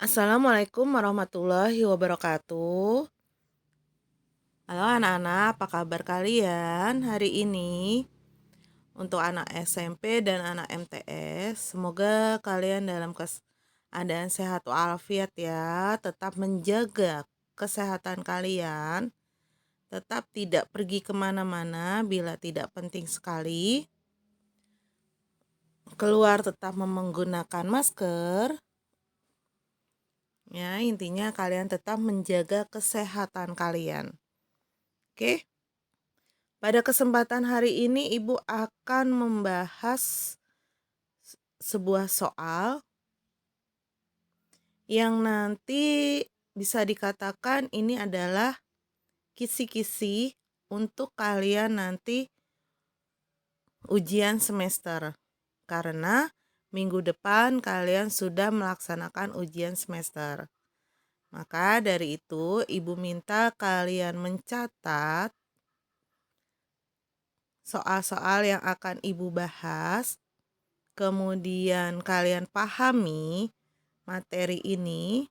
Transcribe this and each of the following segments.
Assalamualaikum warahmatullahi wabarakatuh. Halo anak-anak, apa kabar kalian hari ini? Untuk anak SMP dan anak MTS, semoga kalian dalam keadaan sehat walafiat ya, tetap menjaga kesehatan kalian, tetap tidak pergi kemana-mana bila tidak penting sekali, keluar tetap menggunakan masker. Ya, intinya kalian tetap menjaga kesehatan kalian. Oke, pada kesempatan hari ini Ibu akan membahas sebuah soal yang nanti bisa dikatakan ini adalah kisi-kisi untuk kalian nanti ujian semester. Karena minggu depan kalian sudah melaksanakan ujian semester. Maka dari itu Ibu minta kalian mencatat soal-soal yang akan Ibu bahas, kemudian kalian pahami materi ini.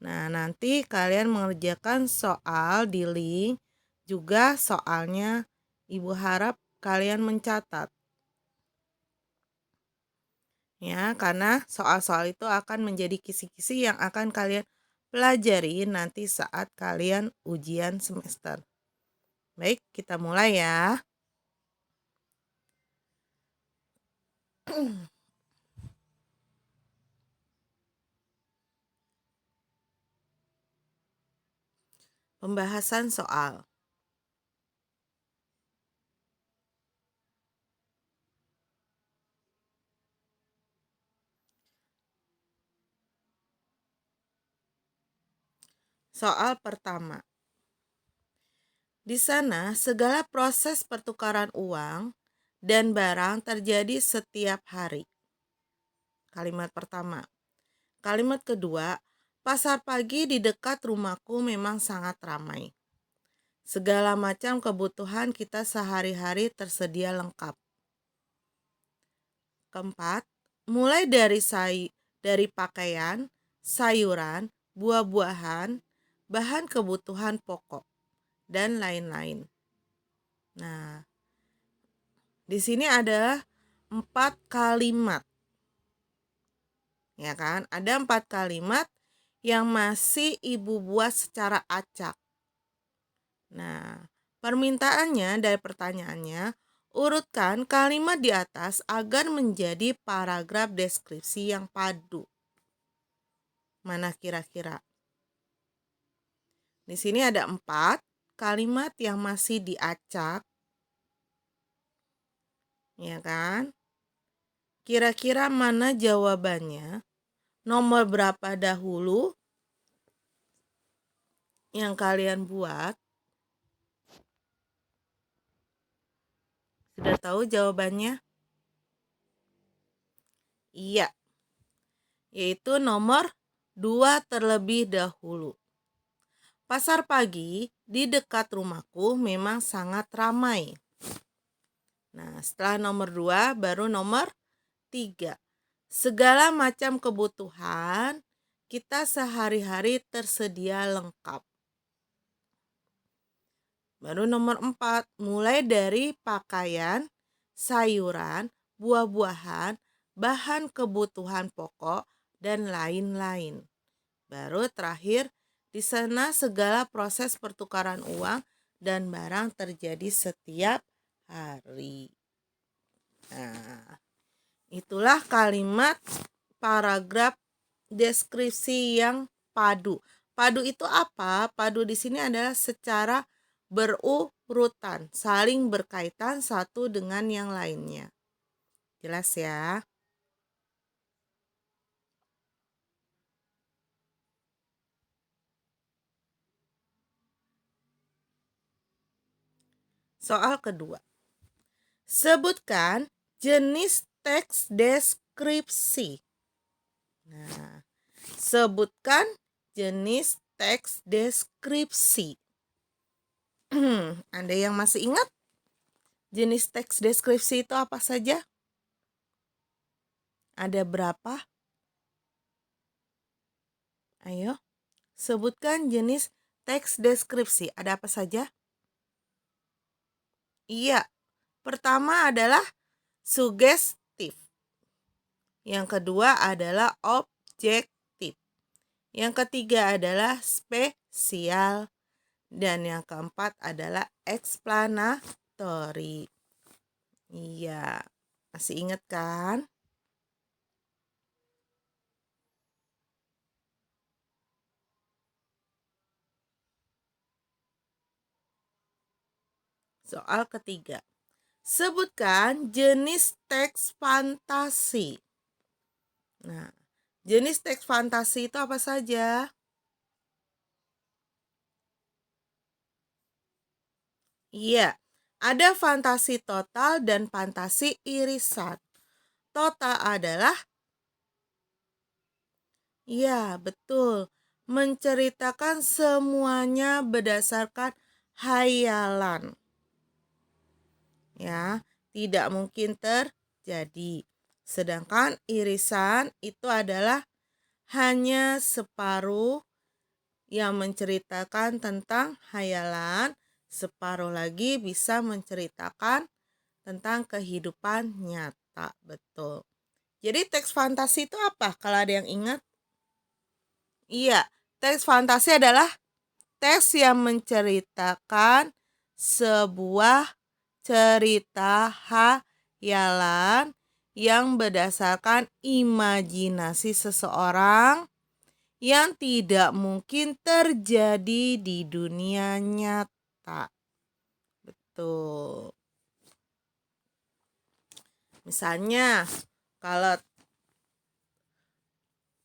Nah, nanti kalian mengerjakan soal di link, juga soalnya Ibu harap kalian mencatat. Ya, karena soal-soal itu akan menjadi kisi-kisi yang akan kalian pelajari nanti saat kalian ujian semester. Baik, kita mulai ya. Pembahasan soal. Soal pertama. Di sana, segala proses pertukaran uang dan barang terjadi setiap hari. Kalimat pertama. Kalimat kedua, pasar pagi di dekat rumahku memang sangat ramai. Segala macam kebutuhan kita sehari-hari tersedia lengkap. Keempat, mulai dari pakaian, sayuran, buah-buahan, bahan kebutuhan pokok, dan lain-lain. Nah, di sini ada 4 kalimat. Ya kan? Ada 4 kalimat yang masih Ibu buat secara acak. Nah, permintaannya dari pertanyaannya, urutkan kalimat di atas agar menjadi paragraf deskripsi yang padu. Mana kira-kira? Di sini ada 4 kalimat yang masih diacak. Ya kan? Kira-kira mana jawabannya? Nomor berapa dahulu yang kalian buat? Sudah tahu jawabannya? Iya, yaitu nomor 2 terlebih dahulu. Pasar pagi di dekat rumahku memang sangat ramai. Nah, setelah nomor 2 baru nomor 3. Segala macam kebutuhan kita sehari-hari tersedia lengkap. Baru nomor 4, mulai dari pakaian, sayuran, buah-buahan, bahan kebutuhan pokok, dan lain-lain. Baru terakhir, di sana segala proses pertukaran uang dan barang terjadi setiap hari. Nah, itulah kalimat paragraf deskripsi yang padu. Padu itu apa? Padu di sini adalah secara berurutan, saling berkaitan satu dengan yang lainnya. Jelas ya? Soal kedua. Sebutkan jenis teks deskripsi. Nah, sebutkan jenis teks deskripsi. Ada yang masih ingat? Jenis teks deskripsi itu apa saja? Ada berapa? Ayo, sebutkan jenis teks deskripsi. Ada apa saja? Iya, pertama adalah sugestif. Yang kedua adalah objektif. Yang ketiga adalah spesial. Dan yang keempat adalah explanatory. Iya, masih ingat kan? Soal ketiga. Sebutkan jenis teks fantasi. Nah, jenis teks fantasi itu apa saja? Iya, ada fantasi total dan fantasi irisan. Total adalah, ya betul, menceritakan semuanya berdasarkan hayalan. Ya, tidak mungkin terjadi. Sedangkan irisan itu adalah hanya separuh yang menceritakan tentang hayalan, separuh lagi bisa menceritakan tentang kehidupan nyata. Betul. Jadi teks fantasi itu apa? Kalau ada yang ingat? Iya, teks fantasi adalah teks yang menceritakan sebuah cerita hayalan yang berdasarkan imajinasi seseorang yang tidak mungkin terjadi di dunia nyata. Betul. Misalnya, kalau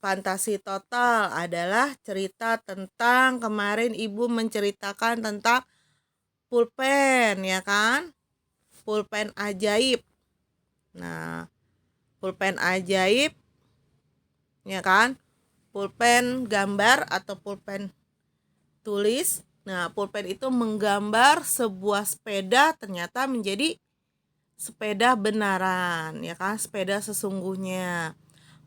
fantasi total adalah cerita tentang kemarin ibu menceritakan tentang pulpen, ya kan? Pulpen ajaib. Nah, pulpen ajaib, ya kan? Pulpen gambar atau pulpen tulis. Nah, pulpen itu menggambar sebuah sepeda ternyata menjadi sepeda benaran, ya kan? Sepeda sesungguhnya.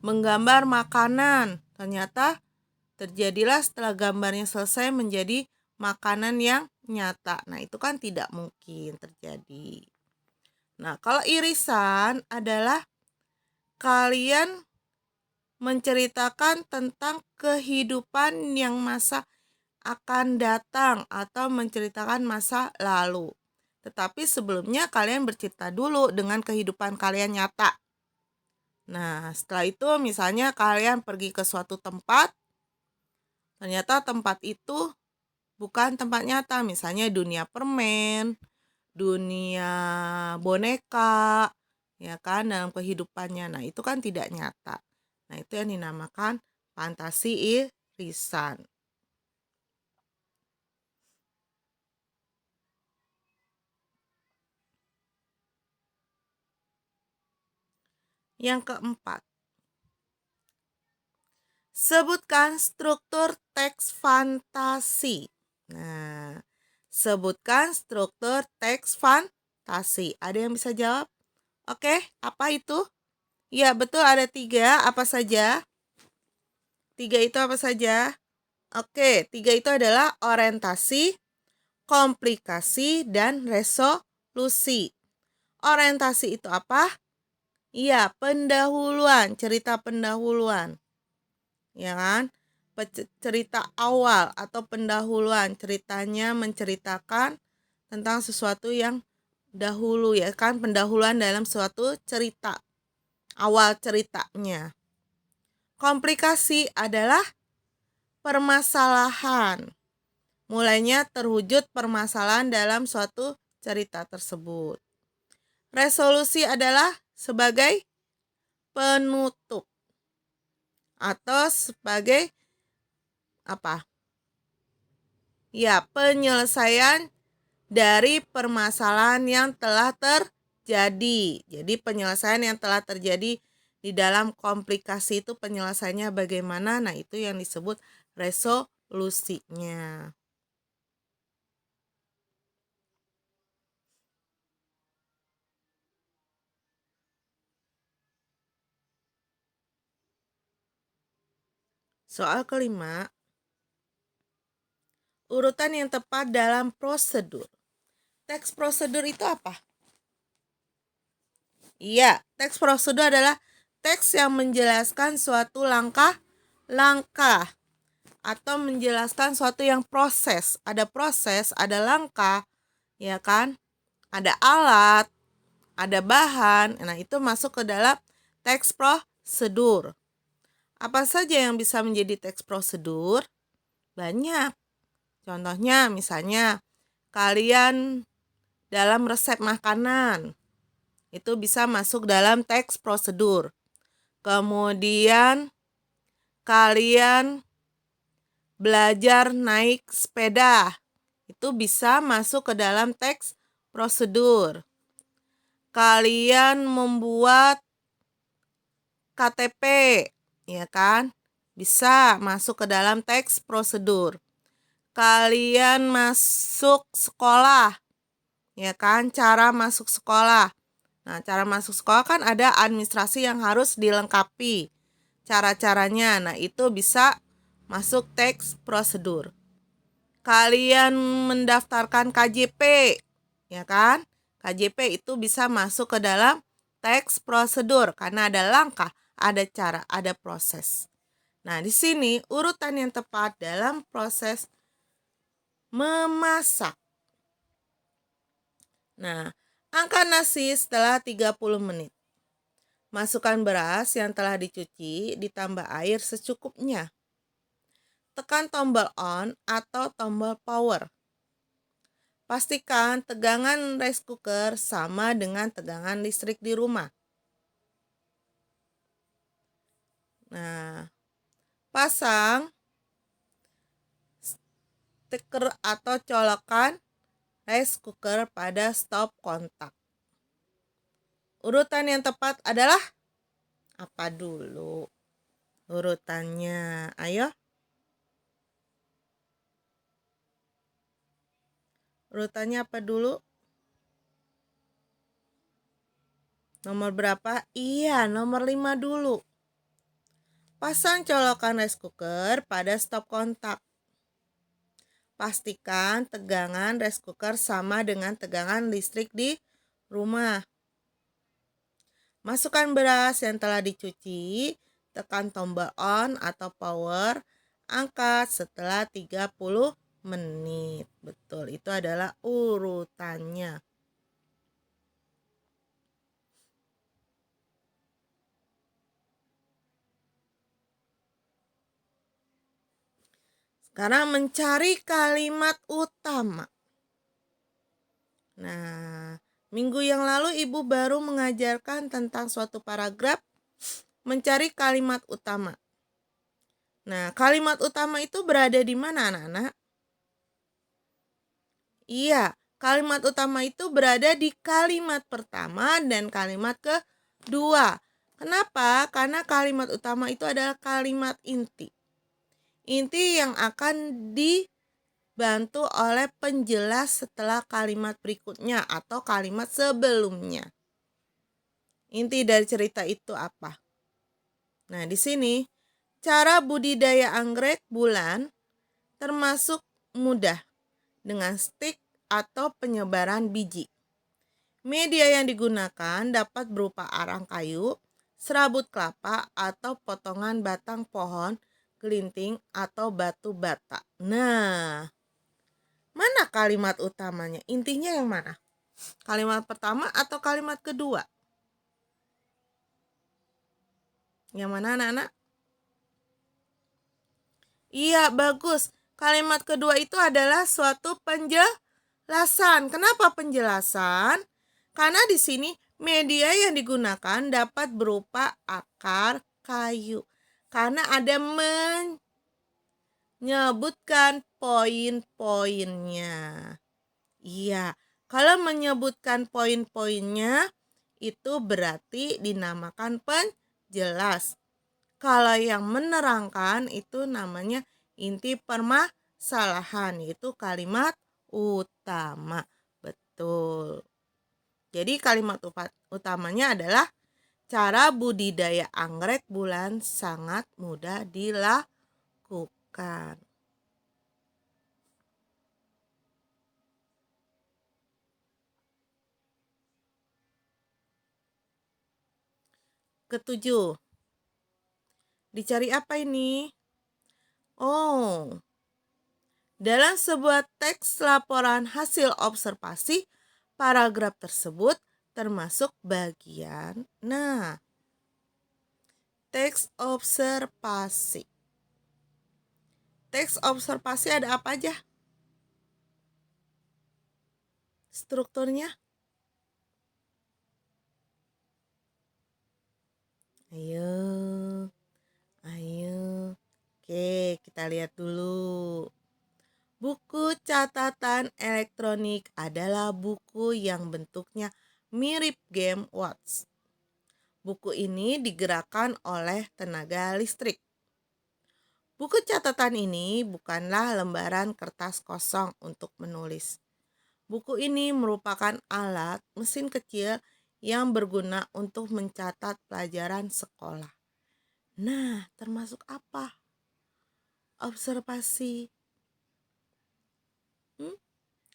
Menggambar makanan, ternyata terjadilah setelah gambarnya selesai menjadi makanan yang nyata. Nah, itu kan tidak mungkin terjadi. Nah, kalau irisan adalah kalian menceritakan tentang kehidupan yang masa akan datang atau menceritakan masa lalu. Tetapi sebelumnya kalian bercerita dulu dengan kehidupan kalian nyata. Nah, setelah itu misalnya kalian pergi ke suatu tempat, ternyata tempat itu bukan tempat nyata, misalnya dunia permen, dunia boneka, ya kan, dalam kehidupannya. Nah, itu kan tidak nyata. Nah, itu yang dinamakan fantasi irisan. Yang keempat, sebutkan struktur teks fantasi. Nah, sebutkan struktur teks fantasi. Ada yang bisa jawab? Oke, apa itu? Ya, betul, ada 3. Apa saja? 3 itu apa saja? Oke, 3 itu adalah orientasi, komplikasi, dan resolusi. Orientasi itu apa? Iya, pendahuluan, cerita pendahuluan. Ya kan? Cerita awal atau pendahuluan, ceritanya menceritakan tentang sesuatu yang dahulu, ya kan, pendahuluan dalam suatu cerita, awal ceritanya. Komplikasi adalah permasalahan, mulainya terwujud permasalahan dalam suatu cerita tersebut. Resolusi adalah sebagai penutup atau sebagai apa? Ya, penyelesaian dari permasalahan yang telah terjadi. Jadi penyelesaian yang telah terjadi di dalam komplikasi itu penyelesaiannya bagaimana? Nah, itu yang disebut resolusinya. Soal kelima, urutan yang tepat dalam prosedur. Teks prosedur itu apa? Iya, teks prosedur adalah teks yang menjelaskan suatu langkah atau menjelaskan suatu yang proses. Ada proses, ada langkah, ya kan? Ada alat, ada bahan. Nah, itu masuk ke dalam teks prosedur. Apa saja yang bisa menjadi teks prosedur? Banyak. Contohnya misalnya kalian dalam resep makanan. Itu bisa masuk dalam teks prosedur. Kemudian kalian belajar naik sepeda. Itu bisa masuk ke dalam teks prosedur. Kalian membuat KTP, ya kan? Bisa masuk ke dalam teks prosedur. Kalian masuk sekolah, ya kan? Cara masuk sekolah. Nah, cara masuk sekolah kan ada administrasi yang harus dilengkapi. Cara-caranya, nah itu bisa masuk teks prosedur. Kalian mendaftarkan KJP, ya kan? KJP itu bisa masuk ke dalam teks prosedur karena ada langkah, ada cara, ada proses. Nah, di sini urutan yang tepat dalam proses memasak. Nah, angkat nasi setelah 30 menit. Masukkan beras yang telah dicuci, ditambah air secukupnya. Tekan tombol on atau tombol power. Pastikan tegangan rice cooker sama dengan tegangan listrik di rumah. Nah, pasang stiker atau colokan rice cooker pada stop kontak. Urutan yang tepat adalah apa dulu? Urutannya, ayo. Urutannya apa dulu? Nomor berapa? Iya, nomor 5 dulu. Pasang colokan rice cooker pada stop kontak. Pastikan tegangan rice cooker sama dengan tegangan listrik di rumah. Masukkan beras yang telah dicuci, tekan tombol on atau power, angkat setelah 30 menit. Betul, itu adalah urutannya. Sekarang mencari kalimat utama. Nah, minggu yang lalu Ibu baru mengajarkan tentang suatu paragraf mencari kalimat utama. Nah, kalimat utama itu berada di mana, anak-anak? Iya, kalimat utama itu berada di kalimat pertama dan kalimat kedua. Kenapa? Karena kalimat utama itu adalah kalimat inti. Inti yang akan dibantu oleh penjelas setelah kalimat berikutnya atau kalimat sebelumnya. Inti dari cerita itu apa? Nah, di sini cara budidaya anggrek bulan termasuk mudah dengan stik atau penyebaran biji. Media yang digunakan dapat berupa arang kayu, serabut kelapa, atau potongan batang pohon, gelinting, atau batu bata. Nah, mana kalimat utamanya? Intinya yang mana? Kalimat pertama atau kalimat kedua? Yang mana, anak-anak? Iya, bagus. Kalimat kedua itu adalah suatu penjelasan. Kenapa penjelasan? Karena di sini media yang digunakan dapat berupa akar kayu. Karena ada menyebutkan poin-poinnya. Iya, kalau menyebutkan poin-poinnya itu berarti dinamakan penjelas. Kalau yang menerangkan itu namanya inti permasalahan, yaitu kalimat utama. Betul. Jadi kalimat utamanya adalah cara budidaya anggrek bulan sangat mudah dilakukan. lakukan. Ketujuh, dicari apa ini? Oh, dalam sebuah teks laporan hasil observasi, paragraf tersebut termasuk bagian. Nah, teks observasi. Teks observasi ada apa aja? Strukturnya? Ayo. Oke, kita lihat dulu. Buku catatan elektronik adalah buku yang bentuknya mirip game watch. Buku ini digerakkan oleh tenaga listrik. Buku catatan ini bukanlah lembaran kertas kosong untuk menulis. Buku ini merupakan alat mesin kecil yang berguna untuk mencatat pelajaran sekolah. Nah, termasuk apa? Observasi.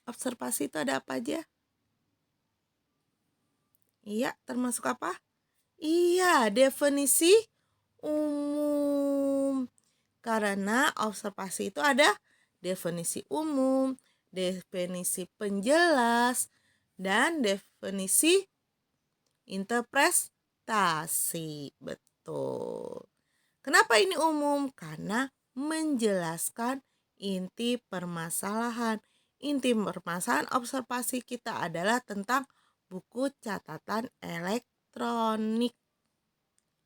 Observasi itu ada apa aja? Iya, termasuk apa? Iya, definisi umum. Karena observasi itu ada definisi umum, definisi penjelas, dan definisi interpretasi. Betul. Kenapa ini umum? Karena menjelaskan inti permasalahan. Inti permasalahan observasi kita adalah tentang buku catatan elektronik.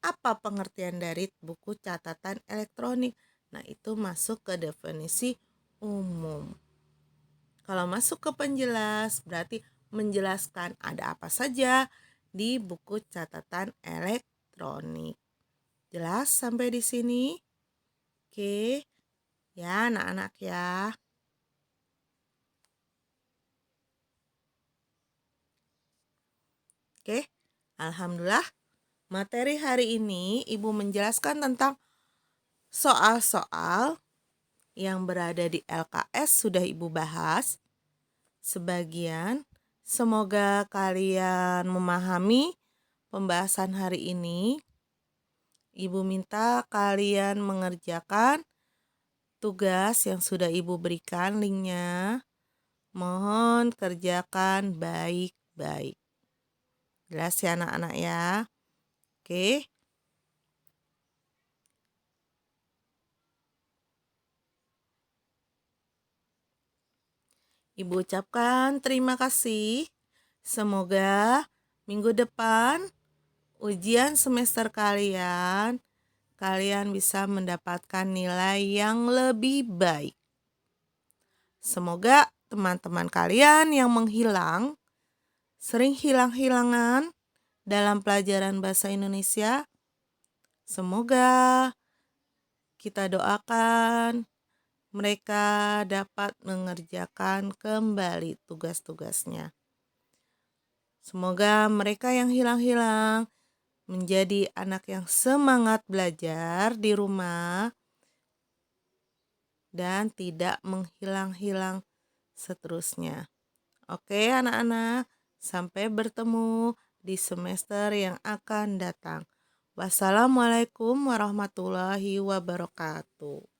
Apa pengertian dari buku catatan elektronik? Nah, itu masuk ke definisi umum. Kalau masuk ke penjelas, berarti menjelaskan ada apa saja di buku catatan elektronik. Jelas sampai di sini? Oke, ya anak-anak ya. Oke, alhamdulillah materi hari ini Ibu menjelaskan tentang soal-soal yang berada di LKS sudah Ibu bahas sebagian. Semoga kalian memahami pembahasan hari ini. Ibu minta kalian mengerjakan tugas yang sudah Ibu berikan linknya. Mohon kerjakan baik-baik. Jelas ya anak-anak ya. Oke. Ibu ucapkan terima kasih. Semoga minggu depan ujian semester kalian bisa mendapatkan nilai yang lebih baik. Semoga teman-teman kalian yang menghilang, sering hilang-hilangan dalam pelajaran bahasa Indonesia, semoga kita doakan mereka dapat mengerjakan kembali tugas-tugasnya. Semoga mereka yang hilang-hilang menjadi anak yang semangat belajar di rumah dan tidak menghilang-hilang seterusnya. Oke anak-anak, sampai bertemu di semester yang akan datang. Wassalamualaikum warahmatullahi wabarakatuh.